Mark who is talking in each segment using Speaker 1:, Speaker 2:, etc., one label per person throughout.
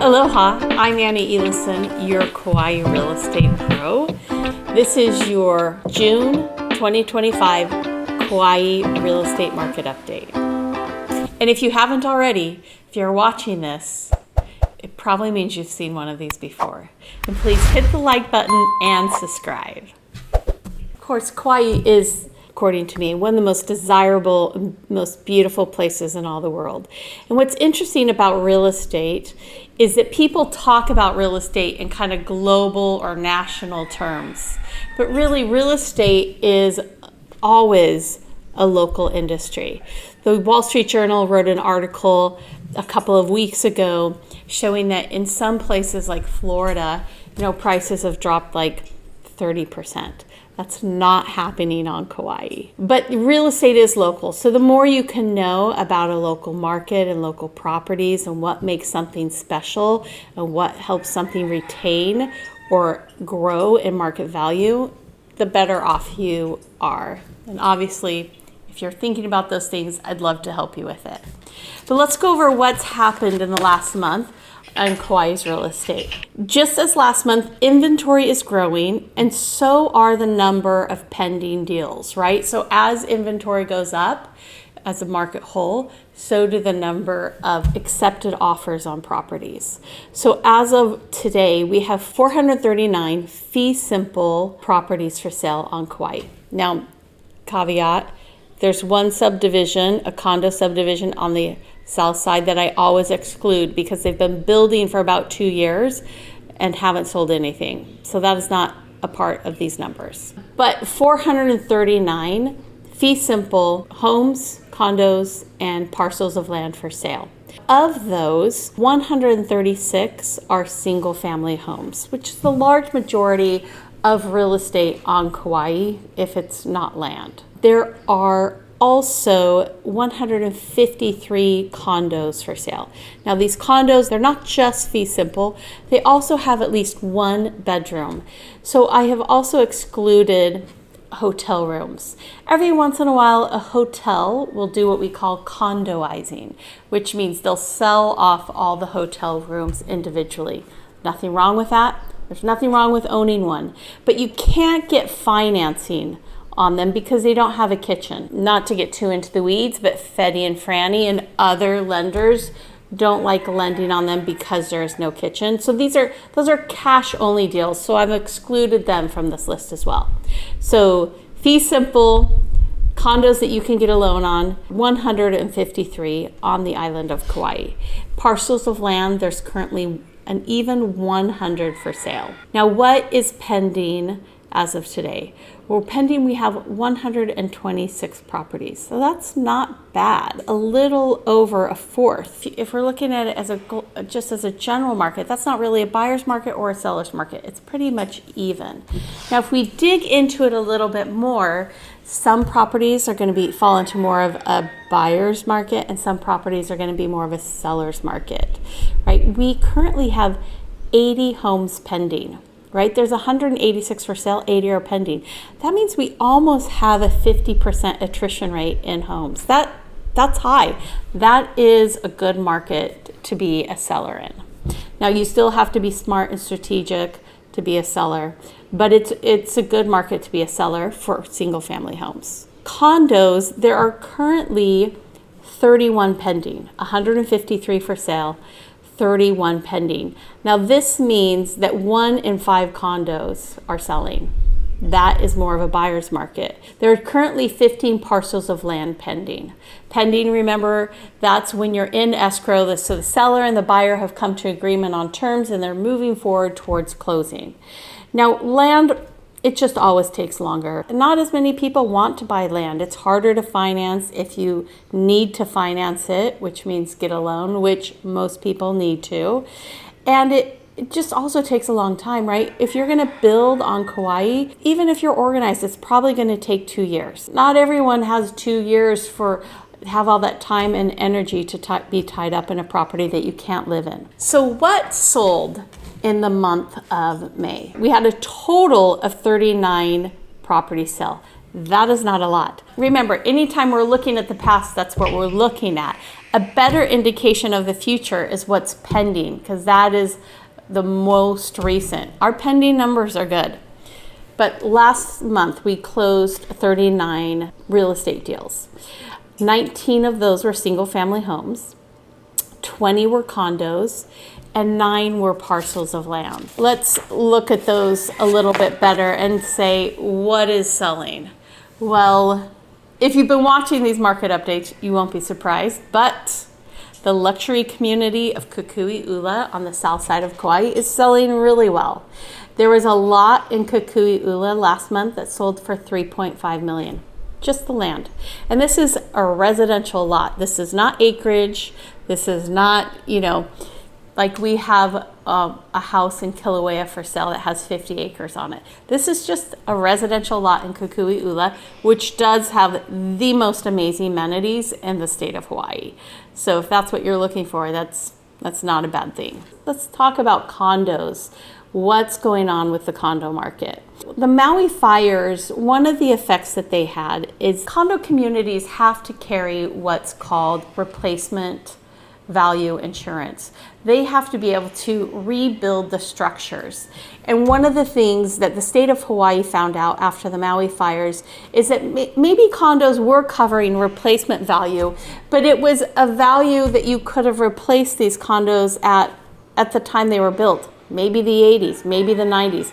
Speaker 1: Aloha, I'm Annie Elison, your Kauai Real Estate Pro. This is your June 2025 Kauai Real Estate Market Update. And if you haven't already, if you're watching this, it probably means you've seen one of these before. And please hit the like button and subscribe. Of course, Kauai is, according to me, one of the most desirable, most beautiful places in all the world. And what's interesting about real estate is that people talk about real estate in kind of global or national terms. But really, real estate is always a local industry. The Wall Street Journal wrote an article a couple of weeks ago showing that in some places like Florida, prices have dropped like 30%. That's not happening on Kauai. But real estate is local. So the more you can know about a local market and local properties and what makes something special and what helps something retain or grow in market value, the better off you are. And obviously, if you're thinking about those things, I'd love to help you with it. But let's go over what's happened in the last month on Kauai's real estate. Just as last month, inventory is growing, and so are the number of pending deals, right? So as inventory goes up, as a market whole, so do the number of accepted offers on properties. So as of today, we have 439 fee simple properties for sale on Kauai. Now, caveat, there's one subdivision, a condo subdivision on the south side that I always exclude because they've been building for about 2 years and haven't sold anything. So that is not a part of these numbers. But 439 fee simple homes, condos, and parcels of land for sale. Of those, 136 are single family homes, which is the large majority of real estate on Kauai if it's not land. There are also 153 condos for sale. Now these condos, they're not just fee simple, they also have at least one bedroom. So I have also excluded hotel rooms. Every once in a while, a hotel will do what we call condoizing, which means they'll sell off all the hotel rooms individually. Nothing wrong with that. There's nothing wrong with owning one, but you can't get financing on them because they don't have a kitchen. Not to get too into the weeds, but Freddie and Franny and other lenders don't like lending on them because there is no kitchen. So those are cash only deals. So I've excluded them from this list as well. So fee simple condos that you can get a loan on, 153 on the island of Kauai. Parcels of land, there's currently an even 100 for sale. Now what is pending as of today? Well, pending, we have 126 properties. So that's not bad. A little over a fourth. If we're looking at it as just as a general market, that's not really a buyer's market or a seller's market. It's pretty much even. Now, if we dig into it a little bit more, some properties are going to fall into more of a buyer's market and some properties are going to be more of a seller's market, right? We currently have 80 homes pending. Right? There's 186 for sale, 80 are pending. That means we almost have a 50% attrition rate in homes. That's high. That is a good market to be a seller in. Now you still have to be smart and strategic to be a seller, but it's a good market to be a seller for single family homes. Condos, there are currently 31 pending, 153 for sale, 31 pending. Now this means that 1 in 5 condos are selling. That is more of a buyer's market. There are currently 15 parcels of land pending. Pending, remember, that's when you're in escrow, so the seller and the buyer have come to agreement on terms and they're moving forward towards closing. Now land, it just always takes longer. Not as many people want to buy land. It's harder to finance if you need to finance it, which means get a loan, which most people need to. And it just also takes a long time, right? If you're gonna build on Kauai, even if you're organized, it's probably gonna take 2 years. Not everyone has 2 years have all that time and energy to be tied up in a property that you can't live in. So what sold in the month of May? We had a total of 39 properties sell. That is not a lot. Remember, anytime we're looking at the past, that's what we're looking at. A better indication of the future is what's pending, because that is the most recent. Our pending numbers are good. But last month we closed 39 real estate deals. 19 of those were single family homes, 20 were condos, and 9 were parcels of land. Let's look at those a little bit better and say, what is selling? Well, if you've been watching these market updates, you won't be surprised, but the luxury community of Kukui'ula on the south side of Kauai is selling really well. There was a lot in Kukui'ula last month that sold for $3.5 million, just the land. And this is a residential lot. This is not acreage. This is not, like we have a house in Kilauea for sale that has 50 acres on it. This is just a residential lot in Kukui'ula, which does have the most amazing amenities in the state of Hawaii. So if that's what you're looking for, that's not a bad thing. Let's talk about condos. What's going on with the condo market? The Maui fires, one of the effects that they had is condo communities have to carry what's called replacement value insurance. They have to be able to rebuild the structures. And one of the things that the state of Hawaii found out after the Maui fires is that maybe condos were covering replacement value, but it was a value that you could have replaced these condos at the time they were built. Maybe the 80s, maybe the 90s.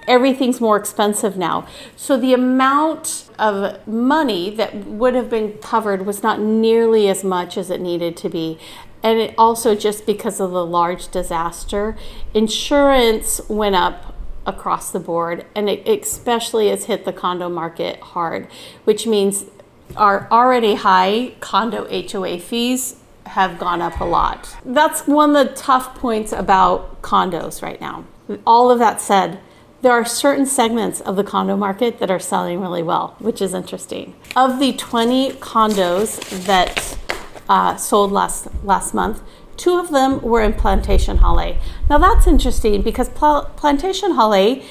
Speaker 1: Everything's more expensive now. So the amount of money that would have been covered was not nearly as much as it needed to be. And it also, just because of the large disaster, insurance went up across the board, and it especially has hit the condo market hard, which means our already high condo HOA fees have gone up a lot. That's one of the tough points about condos right now. All of that said, there are certain segments of the condo market that are selling really well, which is interesting. Of the 20 condos that sold last month, 2 of them were in Plantation Hale. Now that's interesting because Plantation Hale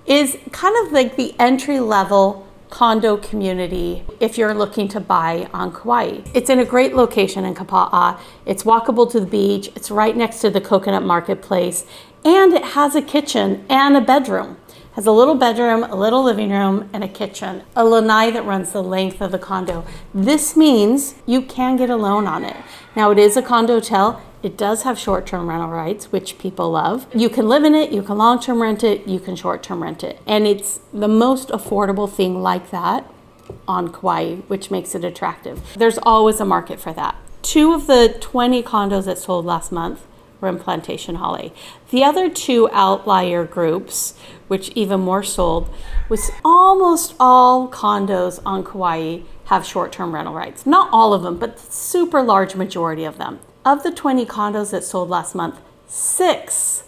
Speaker 1: is kind of like the entry-level condo community if you're looking to buy on Kauai. It's in a great location in Kapa'a. It's walkable to the beach. It's right next to the Coconut Marketplace. And it has a kitchen and a bedroom. It has a little bedroom, a little living room, and a kitchen. A lanai that runs the length of the condo. This means you can get a loan on it. Now it is a condotel. It does have short-term rental rights, which people love. You can live in it, you can long-term rent it, you can short-term rent it. And it's the most affordable thing like that on Kauai, which makes it attractive. There's always a market for that. 2 of the 20 condos that sold last month were in Plantation Hale. The other 2 outlier groups, which even more sold, was almost all condos on Kauai have short-term rental rights. Not all of them, but super large majority of them. Of the 20 condos that sold last month, 6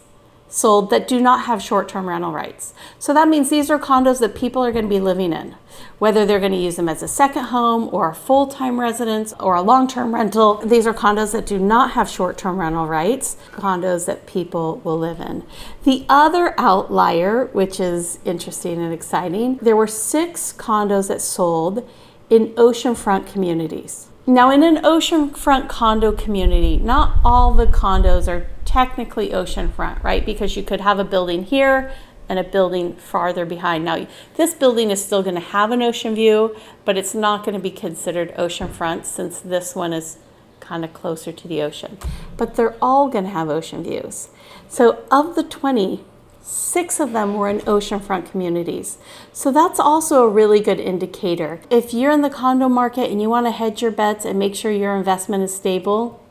Speaker 1: sold that do not have short-term rental rights. So that means these are condos that people are going to be living in, whether they're going to use them as a second home or a full-time residence or a long-term rental. These are condos that do not have short-term rental rights, condos that people will live in. The other outlier, which is interesting and exciting, there were 6 condos that sold in oceanfront communities. Now, in an oceanfront condo community, not all the condos are technically oceanfront, right? Because you could have a building here and a building farther behind. Now, this building is still going to have an ocean view, but it's not going to be considered oceanfront since this one is kind of closer to the ocean. But they're all going to have ocean views. So of the 20, 6 of them were in oceanfront communities. So that's also a really good indicator. If you're in the condo market and you want to hedge your bets and make sure your investment is stable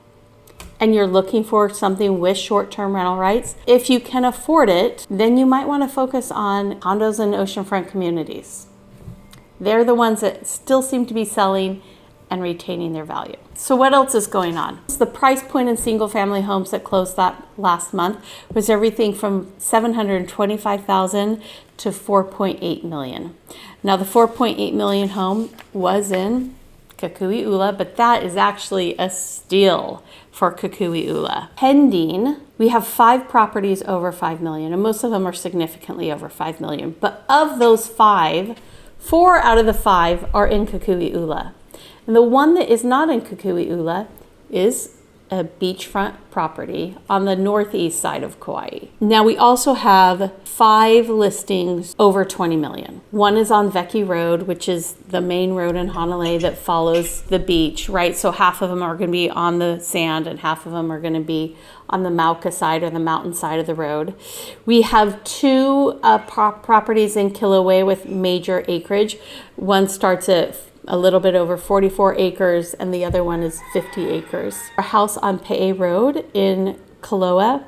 Speaker 1: and you're looking for something with short-term rental rights, if you can afford it, then you might want to focus on condos in oceanfront communities. They're the ones that still seem to be selling and retaining their value. So what else is going on? The price point in single family homes that closed that last month was everything from $725,000 to $4.8 million. Now the $4.8 million home was in Kukui'ula, but that is actually a steal for Kukui'ula. Pending, we have 5 properties over $5 million, and most of them are significantly over $5 million. But of those 5, 4 out of the 5 are in Kukui'ula. And the one that is not in Kukui'ula is a beachfront property on the northeast side of Kauai. Now we also have 5 listings over 20 million. One is on Veki Road, which is the main road in Hanalei that follows the beach, right? So half of them are going to be on the sand and half of them are going to be on the Mauka side or the mountain side of the road. We have 2 properties in Kilauea with major acreage. One starts at a little bit over 44 acres and the other one is 50 acres. Our house on Pe'e Road in Kaloa.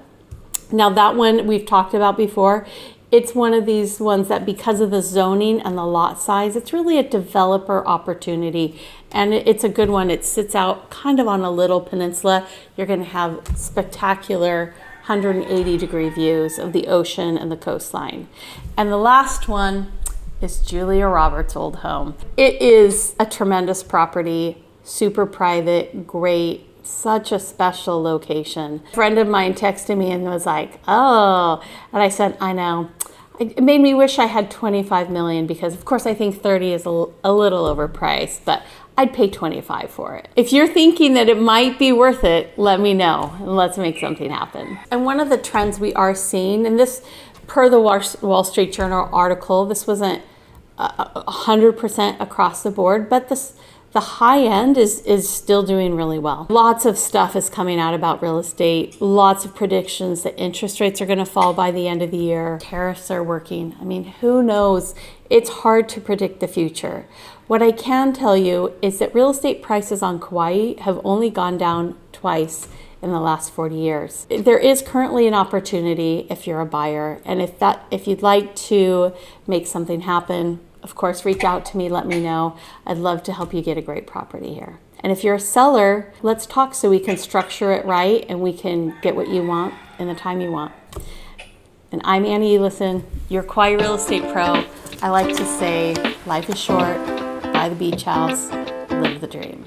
Speaker 1: Now that one we've talked about before. It's one of these ones that because of the zoning and the lot size, it's really a developer opportunity and it's a good one. It sits out kind of on a little peninsula. You're going to have spectacular 180-degree views of the ocean and the coastline. And the last one is Julia Roberts' old home. It is a tremendous property, super private, great, such a special location. A friend of mine texted me and was like, oh, and I said, I know. It made me wish I had 25 million because of course I think 30 is a little overpriced, but I'd pay 25 for it. If you're thinking that it might be worth it, let me know and let's make something happen. And one of the trends we are seeing, and this per the Wall Street Journal article, this wasn't 100% across the board, but the high end is still doing really well. Lots of stuff is coming out about real estate. Lots of predictions that interest rates are going to fall by the end of the year. Tariffs are working. I mean, who knows? It's hard to predict the future. What I can tell you is that real estate prices on Kauai have only gone down twice in the last 40 years. There is currently an opportunity if you're a buyer, and if you'd like to make something happen, of course, reach out to me, let me know. I'd love to help you get a great property here. And if you're a seller, let's talk so we can structure it right and we can get what you want in the time you want. And I'm Annie Elison, your Kauai Real Estate Pro. I like to say, life is short, buy the beach house, live the dream.